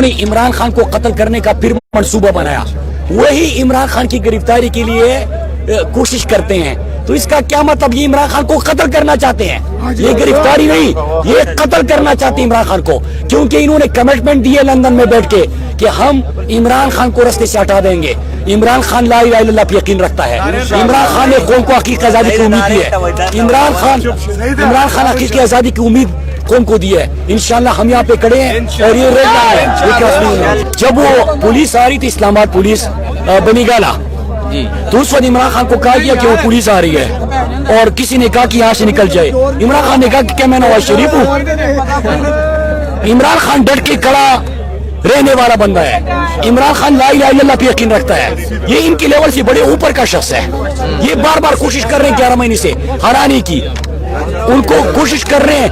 जिन्होंने इमरान खान को कत्ल करने का फिर मंसूबा बनाया, वही इमरान खान की गिरफ्तारी के लिए कोशिश करते हैं। तो इसका क्या मतलब, ये इमरान खान को कत्ल करना चाहते हैं, ये गिरफ्तारी नहीं, ये कत्ल करना चाहते हैं इमरान खान को, क्योंकि इन्होंने कमिटमेंट दी है लंदन में बैठ के कि हम इमरान खान को रास्ते से हटा देंगे। इमरान खान ला इलाहा इल्लल्लाह पे यकीन रखता है। इमरान खान ने कौम को हकीकी आजादी की उम्मीद दी है। इमरान खान हकीकी आजादी की उम्मीद कौम को दी है। इंशाल्लाह हम यहाँ पे खड़े हैं और ये रेड लाइन है। जब वो पुलिस आ रही थी, इस्लामाबाद पुलिस बनीगाला, तो उस वक्त इमरान खान को कहा गया कि वो पुलिस आ रही है और किसी ने कहा कि यहाँ से निकल जाए। इमरान खान ने कहा कि क्या मैं नवाज शरीफ हूँ? इमरान खान डट के खड़ा रहने वाला बंदा है। इमरान खान ला इलाहा इल्लल्लाह पे यकीन रखता है। ये इनके लेवल से बड़े ऊपर का शख्स है। ये बार बार कोशिश कर रहे हैं 11 महीने से हराने की, उनको कोशिश कर रहे हैं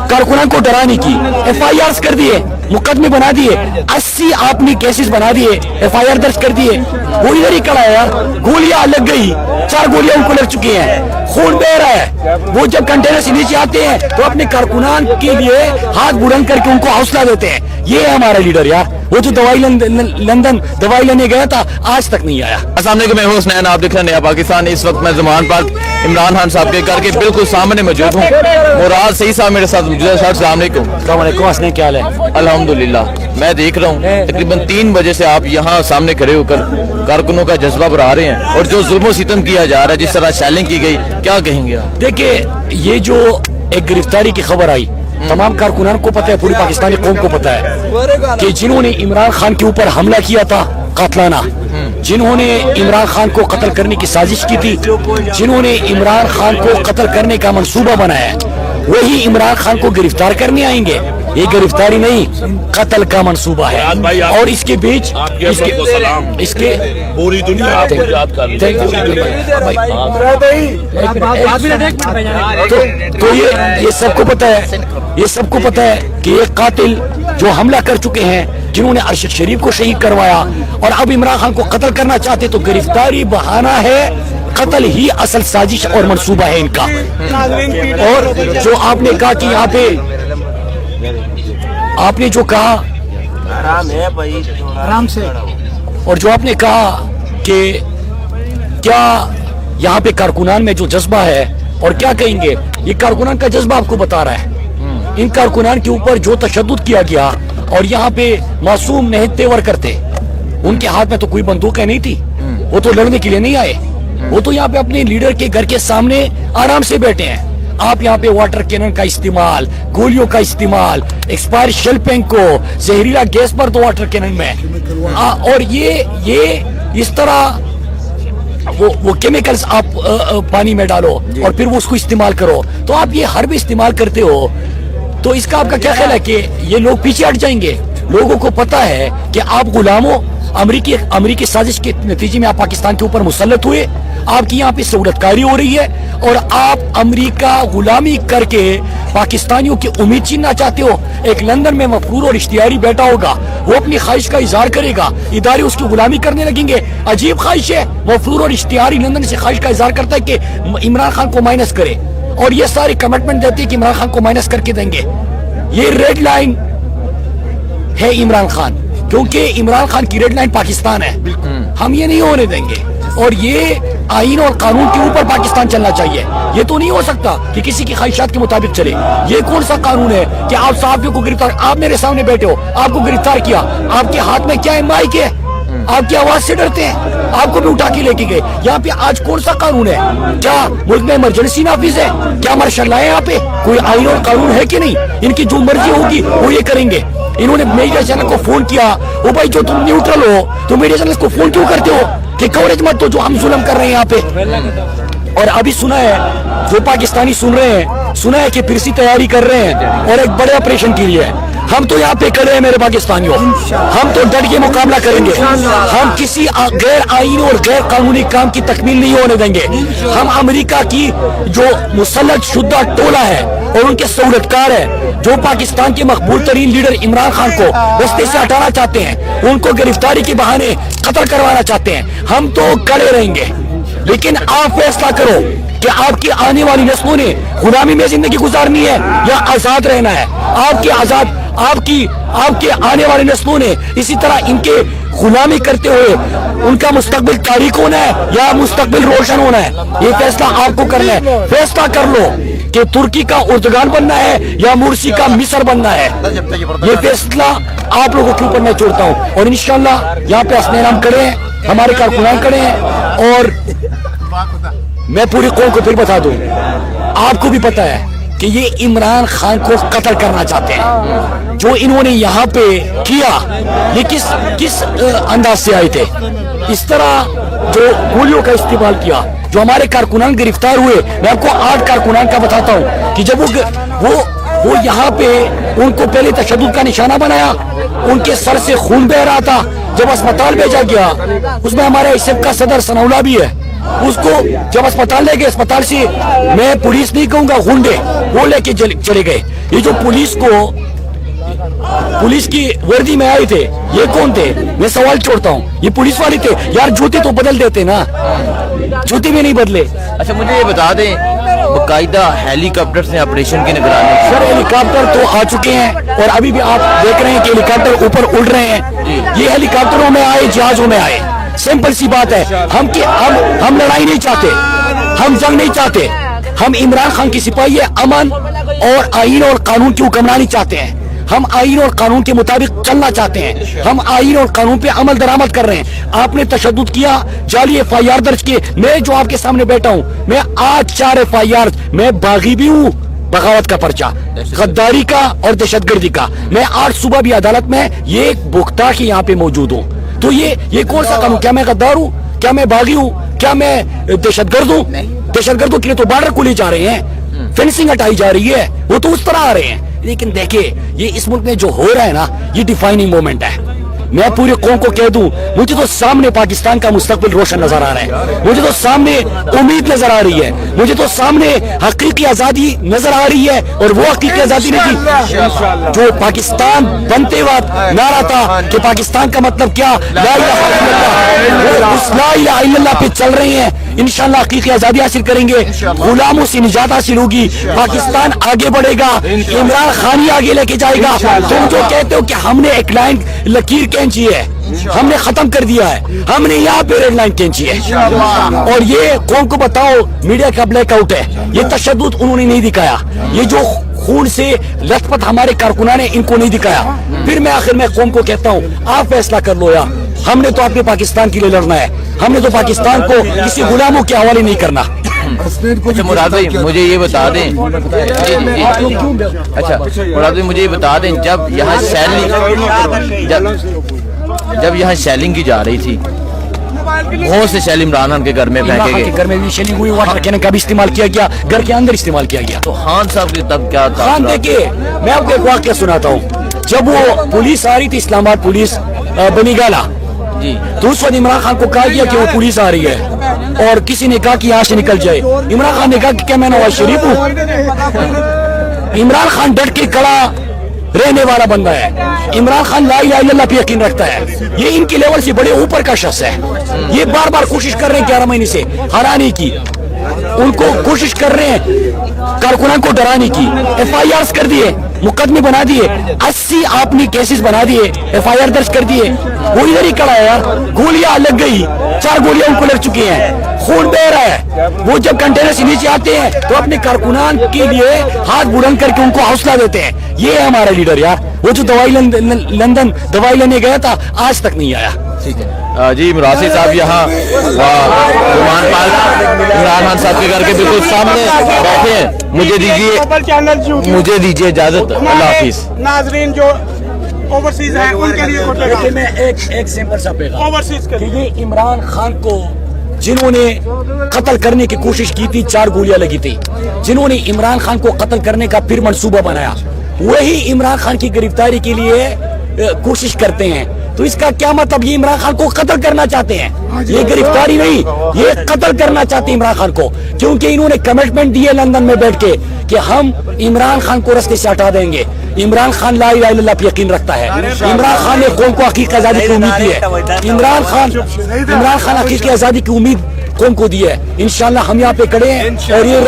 कारकुनान को डराने की। FIR कर दिए, मुकदमे बना दिए, 80 आपने केसेस बना दिए, FIR दर्ज कर दिए। वो इधर ही खड़ा है यार, गोलियां लग गई, 4 गोलियां उनको लग चुकी हैं, खून बह रहा है। वो जब कंटेनर से नीचे आते हैं तो अपने कारकुनान के लिए हाथ बुलंद करके उनको हौसला देते हैं। ये है हमारा लीडर यार। वो जो लंदन दवाई लेने गया था, आज तक नहीं आया। अस्सलाम वालेकुम, मैं हूं हुसनैन, आप देख रहे हैं नया पाकिस्तान। इस वक्त मैं ज़मान पार्क इमरान खान साहब के घर के बिल्कुल सामने मौजूद हूँ। मुराद सही साहब मेरे साथ मौजूद है। सर अस्सलाम वालेकुम। हंसने क्या हाल है? अल्हम्दुलिल्लाह। मैं देख रहा हूँ तकरीबन 3 बजे से आप यहाँ सामने खड़े होकर कारकुनों का जज्बा बढ़ा रहे हैं और जो जुल्म सितम किया जा रहा है, जिस तरह शैलिंग की गई, क्या कहेंगे आप? देखिए, ये जो एक गिरफ्तारी की खबर आई, तमाम कारकुनान को पता है, पूरी पाकिस्तानी कौम को पता है कि जिन्होंने इमरान खान के ऊपर हमला किया था कातलाना, जिन्होंने इमरान खान को कत्ल करने की साजिश की थी, जिन्होंने इमरान खान को कत्ल करने का मंसूबा बनाया, वही इमरान खान को गिरफ्तार करने आएंगे। ये गिरफ्तारी नहीं, कत्ल का मंसूबा है। और इसके बीच इसके पूरी दुनिया आपको याद कर तो ये सबको पता है, ये सबको पता है कि ये कातिल जो हमला कर चुके हैं, जिन्होंने अरशद शरीफ को शहीद करवाया और अब इमरान खान को कत्ल करना चाहते, तो गिरफ्तारी बहाना है, कत्ल ही असल साजिश और मंसूबा है इनका। और जो आपने कहा कि यहाँ पे आपने जो कहा आराम से, और जो आपने कहा कि क्या यहाँ पे कारकुनान में जो जज्बा है, और क्या कहेंगे, ये कारकुनान का जज्बा आपको बता रहा है। इन कारकुनान के ऊपर जो तशद्दुद किया गया और यहाँ पे मासूम नहीं तेवर करते, उनके हाथ में तो कोई बंदूकें नहीं थी, वो तो लड़ने के लिए नहीं आए, वो तो यहाँ पे अपने लीडर के घर के सामने आराम से बैठे हैं। आप यहाँ पे वाटर कैनन का इस्तेमाल, गोलियों का इस्तेमाल, एक्सपायर शेल पेंक को जहरीला गैस पर दो वाटर कैनन में, और ये इस तरह वो केमिकल्स आप पानी में डालो और फिर वो उसको इस्तेमाल करो, तो आप ये हर भी इस्तेमाल करते हो। तो इसका आपका क्या ख्याल है कि ये लोग पीछे हट जाएंगे? लोगों को पता है कि आप गुलामों, अमरीकी साजिश के नतीजे में आप पाकिस्तान के ऊपर मुसल्लत हुए, आपकी यहाँ पे सहूलतकारी हो रही है और आप अमेरिका गुलामी करके पाकिस्तानियों की उम्मीद छीनना चाहते हो। एक लंदन में मफरूर और इश्तियारी बैठा होगा, वो अपनी ख्वाहिश का इजहार करेगा, इदारे उसकी गुलामी करने लगेंगे। अजीब ख्वाहिश है, मफरूर और इश्तियारी लंदन से ख्वाहिश का इजहार करता है कि इमरान खान को माइनस करे, और ये सारे कमिटमेंट देते हैं कि इमरान खान को माइनस करके देंगे। ये रेड लाइन है इमरान खान, क्योंकि इमरान खान की रेड लाइन पाकिस्तान है, हम ये नहीं होने देंगे। और ये आईन और कानून के ऊपर पाकिस्तान चलना चाहिए। ये तो नहीं हो सकता कि किसी की ख्वाहिशात के मुताबिक चले। ये कौन सा कानून है कि आप सहाफियों को गिरफ्तार, आप मेरे सामने बैठे हो, आपको गिरफ्तार किया, आपके हाथ में क्या है, माइक है, आपकी आवाज से डरते हैं, आपको भी उठा के लेके गए। यहाँ पे आज कौन सा कानून है? क्या मुल्क में इमरजेंसी नाफिज है? क्या मार्शल है? यहाँ पे कोई आईन और कानून है कि नहीं? इनकी जो मर्जी होगी वो ये करेंगे। इन्होंने मीडिया चैनल को फोन किया, ओ भाई जो तुम न्यूट्रल हो तो मीडिया चैनल को फोन क्यों करते हो कि कवरेज मत दो जो हम जुल्म कर रहे हैं यहाँ पे। और अभी सुना है, जो पाकिस्तानी सुन रहे हैं, सुना है कि फिर से तैयारी कर रहे हैं और एक बड़े ऑपरेशन के लिए। हम तो यहाँ पे खड़े हैं मेरे पाकिस्तानियों, हम तो डट के मुकाबला करेंगे। हम किसी गैर आईनी और गैर कानूनी काम की तकमील नहीं होने देंगे। हम अमेरिका की जो मुसल्लत शुद्धा टोला है और उनके सहूलतकार है, जो पाकिस्तान के मकबूल तरीन लीडर इमरान खान को रास्ते से हटाना चाहते हैं, उनको गिरफ्तारी के बहाने कत्ल करवाना चाहते हैं, हम तो खड़े रहेंगे। लेकिन आप फैसला करो कि आपकी आने वाली नस्लों ने गुलामी में जिंदगी गुजारनी है या आजाद रहना है। आपकी आजाद آپ کے آنے والے نسلوں نے اسی طرح ان کے غلامی کرتے ہوئے ان کا مستقبل تاریک ہونا ہے یا مستقبل روشن ہونا ہے، یہ فیصلہ آپ کو کرنا ہے. فیصلہ کر لو کہ ترکی کا اردگان بننا ہے یا مرسی کا مصر بننا ہے. یہ فیصلہ آپ لوگوں کے اوپر میں چھوڑتا ہوں. اور انشاءاللہ یہاں پہ حسنین ہم کھڑے ہیں، ہمارے کارکنان کھڑے ہیں، اور میں پوری قوم کو پھر بتا دوں، آپ کو بھی پتا ہے کہ یہ عمران خان کو قتل کرنا چاہتے ہیں. جو انہوں نے یہاں پہ کیا یہ کس انداز سے آئے تھے؟ اس طرح جو گولیوں کا استعمال کیا، جو ہمارے کارکنان گرفتار ہوئے. میں آپ کو 8 کارکنان کا بتاتا ہوں کہ جب وہ یہاں پہ ان کو پہلے تشدد کا نشانہ بنایا، ان کے سر سے خون بہ رہا تھا. جب اسپتال بھیجا گیا، اس میں ہمارے اسف کا صدر ثناء بھی ہے، اس کو جب اسپتال لے گئے، اسپتال سے میں پولیس نہیں کہوں گا، غنڈے وہ لے کے چلے گئے. یہ جو پولیس کی وردی میں آئے تھے، یہ کون تھے؟ میں سوال چھوڑتا ہوں، یہ پولیس والے تھے یار. جوتے تو بدل دیتے نا، جوتے بھی نہیں بدلے. اچھا مجھے یہ بتا دیں، باقاعدہ ہیلی کاپٹر سے آپریشن کی نگرانی؟ سر ہیلی کاپٹر تو آ چکے ہیں اور ابھی بھی آپ دیکھ رہے ہیں کہ ہیلی کاپٹر اوپر اڑ رہے ہیں. یہ ہیلی کاپٹروں میں آئے، جہازوں میں آئے. سمپل سی بات ہے، ہم لڑائی نہیں چاہتے، ہم جنگ نہیں چاہتے. ہم عمران خان کی سپاہی امن اور آئین اور قانون کی حکمرانی چاہتے ہیں. ہم آئین اور قانون کے مطابق چلنا چاہتے ہیں. ہم آئین اور قانون پہ عمل درآمد کر رہے ہیں. آپ نے تشدد کیا، جعلی FIR درج کیے. میں جو آپ کے سامنے بیٹھا ہوں، میں آج 4 FIR، میں باغی بھی ہوں، بغاوت کا پرچہ، غداری کا اور دہشت گردی کا. میں آج صبح بھی عدالت میں یہ بھگتا کہ یہاں پہ موجود ہوں. تو یہ کون سا قانون؟ کیا میں غدار ہوں؟ کیا میں باغی ہوں؟ کیا میں دہشت گرد ہوں؟ دہشت گردوں کے لیے تو بارڈر کھولے جا رہے ہیں، فینسنگ ہٹائی جا رہی ہے، وہ تو اس طرح آ رہے ہیں. لیکن دیکھیں یہ اس ملک میں جو ہو رہا ہے نا، یہ ڈیفائننگ مومنٹ ہے. میں پوری قوم کو کہہ دوں، مجھے تو سامنے پاکستان کا مستقبل روشن نظر آ رہا ہے. مجھے تو سامنے امید نظر آ رہی ہے. مجھے تو سامنے حقیقی آزادی نظر آ رہی ہے. اور وہ حقیقی آزادی نہیں تھی جو پاکستان بنتے وقت نعرہ تھا کہ پاکستان کا مطلب کیا، لا الہ الا اللہ. وہ اس لا الہ الا اللہ پہ چل رہے ہیں. انشاءاللہ حقیقی آزادی حاصل کریں گے، غلاموں سے نجات حاصل ہوگی، پاکستان آگے بڑھے گا، عمران خان ہی آگے لے کے جائے گا. تم جو کہتے ہو کہ ہم نے ایک لائن لکیر کھینچی ہے، ہم نے ختم کر دیا ہے، ہم نے یہاں پہ ریڈ لائن کھینچی ہے. اور یہ قوم کو بتاؤ، میڈیا کا بلیک آؤٹ ہے. یہ تشدد انہوں نے نہیں دکھایا، یہ جو خون سے لت پت ہمارے کارکنان نے ان کو نہیں دکھایا. پھر میں آخر میں قوم کو کہتا ہوں، آپ فیصلہ کر لو یار. ہم نے تو اپنے پاکستان کے لیے لڑنا ہے، ہم نے تو پاکستان کو کسی غلاموں کے حوالے نہیں کرنا. اچھا مراد بھائی مجھے یہ بتا دیں، اچھا مراد بھائی مجھے یہ بتا دیں، جب یہاں شیلنگ کی جا رہی تھی، بہت سے شیل عمران خان کے گھر میں پھینکے گئے، گھر میں بھی شیلنگ ہوئی، واٹر کینن کا بھی استعمال کیا گیا، گھر کے اندر استعمال کیا گیا. تو خان صاحب کے تب کیا تھا؟ خان دیکھیے، میں آپ کو ایک واقعہ سناتا ہوں. جب وہ پولیس آ رہی تھی، اسلام آباد پولیس بنی گالا، تو اس وقت عمران خان کو کہا گیا کہ وہ پولیس آ رہی ہے، اور کسی نے کہا کہ یہاں سے نکل جائے. عمران خان نے کہا کہ کیا میں نواز شریف ہوں؟ عمران خان ڈٹ کے کھڑا رہنے والا بندہ ہے. عمران خان لا الہ الا اللہ پہ یقین رکھتا ہے. یہ ان کے لیول سے بڑے اوپر کا شخص ہے. یہ بار بار کوشش کر رہے ہیں 11 مہینے سے ہرانے کی، ان کو کوشش کر رہے ہیں کارکنان کو ڈرانے کی. FIRs کر دیے، مقدمے بنا دیے، 80 آپ نے کیسز بنا دیے، FIR درج کر دیے. وہ ادھر ہی کھڑا ہے یار، گولیاں لگ گئی، 4 گولیاں ان کو لگ چکی ہیں، خون بہ رہا ہے. وہ جب کنٹینر سے نیچے آتے ہیں تو اپنے کارکنان کے لیے ہاتھ بلند کر کے ان کو حوصلہ دیتے ہیں. یہ ہے ہمارا لیڈر یار. وہ جو لندن دوائی لینے گیا تھا، آج تک نہیں آیا. ٹھیک ہے جی. مراسل صاحب یہاں عمران خان صاحب کے گھر کے بالکل سامنے بیٹھے ہیں. مجھے دیجیے اجازت. اللہ حافظ. ناظرین جو اوورسیز ہیں ان کے لیے میں ایک سمپل سا پیغام کہ یہ عمران خان کو جنہوں نے قتل کرنے کی کوشش کی تھی، 4 گولیاں لگی تھی، جنہوں نے عمران خان کو قتل کرنے کا پھر منصوبہ بنایا، وہی عمران خان کی گرفتاری کے لیے کوشش کرتے ہیں. تو اس کا کیا مطلب؟ یہ عمران خان کو قتل کرنا چاہتے ہیں. یہ گرفتاری نہیں، یہ قتل کرنا چاہتے ہیں عمران خان کو، کیونکہ انہوں نے کمٹمنٹ دی ہے لندن میں بیٹھ کے کہ ہم عمران خان کو رستے سے ہٹا دیں گے. عمران خان لا الہ الا اللہ پہ یقین رکھتا ہے. عمران خان نے قوم کو حقیقی آزادی کی امید دی ہے. عمران خان حقیقی آزادی کی امید قوم کو دی ہے. انشاءاللہ ہم یہاں پہ کھڑے ہیں اور یہ